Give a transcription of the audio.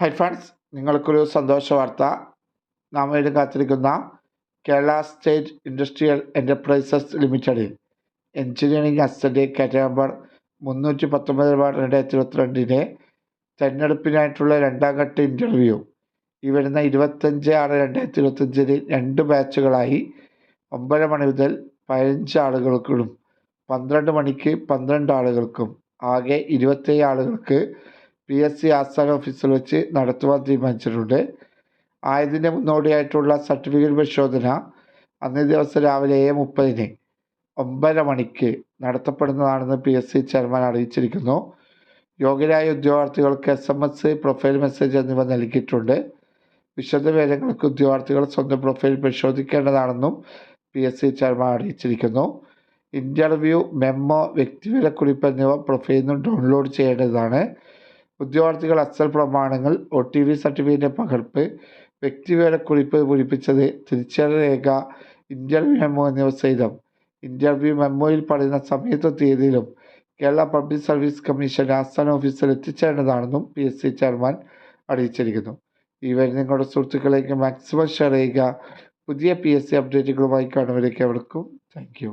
Hi friends, നിങ്ങൾക്കൊരു സന്തോഷ വാർത്ത. നാം വീണ്ടും കാത്തിരിക്കുന്ന കേരള സ്റ്റേറ്റ് ഇൻഡസ്ട്രിയൽ എൻ്റർപ്രൈസസ് ലിമിറ്റഡിൽ എഞ്ചിനീയറിംഗ് അസിസ്റ്റൻ്റ് കാറ്റഗറി നമ്പർ 319/2022 തെരഞ്ഞെടുപ്പിനായിട്ടുള്ള രണ്ടാം ഘട്ട ഇൻ്റർവ്യൂ ഈ വരുന്ന 25/6/2025 രണ്ട് ബാച്ചുകളായി 9 മണി മുതൽ 15 ആളുകൾക്കും 12 മണിക്ക് 12 ആളുകൾക്കും ആകെ 27 ആളുകൾക്ക് PSC ആസ്ഥാന ഓഫീസിൽ വെച്ച് നടത്തുവാൻ തീരുമാനിച്ചിട്ടുണ്ട്. ആയതിൻ്റെ മുന്നോടിയായിട്ടുള്ള സർട്ടിഫിക്കറ്റ് പരിശോധന അന്നേ ദിവസം രാവിലെ 7:30 9 മണിക്ക് നടത്തപ്പെടുന്നതാണെന്ന് PSC ചെയർമാൻ അറിയിച്ചിരിക്കുന്നു. യോഗ്യരായ ഉദ്യോഗാർത്ഥികൾക്ക് SMS, പ്രൊഫൈൽ മെസ്സേജ് എന്നിവ നൽകിയിട്ടുണ്ട്. വിശദവിവരങ്ങൾക്ക് ഉദ്യോഗാർത്ഥികൾ സ്വന്തം പ്രൊഫൈൽ പരിശോധിക്കേണ്ടതാണെന്നും PSC ചെയർമാൻ അറിയിച്ചിരിക്കുന്നു. ഇൻ്റർവ്യൂ മെമ്മോ, വ്യക്തിവിവരക്കുറിപ്പ് എന്നിവ പ്രൊഫൈലിൽ നിന്നും ഡൗൺലോഡ് ചെയ്യേണ്ടതാണ്. ഉദ്യോഗാർത്ഥികൾ അസൽ പ്രമാണങ്ങൾ, OTV സർട്ടിഫിക്കറ്റിൻ്റെ പകർപ്പ്, വ്യക്തിവിവരക്കുറിപ്പ് പൂരിപ്പിച്ചത്, തിരിച്ചറിയൽ രേഖ, ഇൻ്റർവ്യൂ മെമ്മോ എന്നിവ സഹിതം ഇൻ്റർവ്യൂ മെമ്മോയിൽ പറയുന്ന സമയത്തും തീയതിയിലും കേരള പബ്ലിക് സർവീസ് കമ്മീഷൻ ആസ്ഥാന ഓഫീസിൽ എത്തിച്ചേരേണ്ടതാണെന്നും PSC ചെയർമാൻ അറിയിച്ചിരിക്കുന്നു. ഈ വഴി നിങ്ങളുടെ സുഹൃത്തുക്കളിലേക്ക് മാക്സിമം ഷെയർ ചെയ്യുക. പുതിയ PSC അപ്ഡേറ്റുകളുമായി കാണുന്നവരേക്ക് അവർക്കും താങ്ക് യു.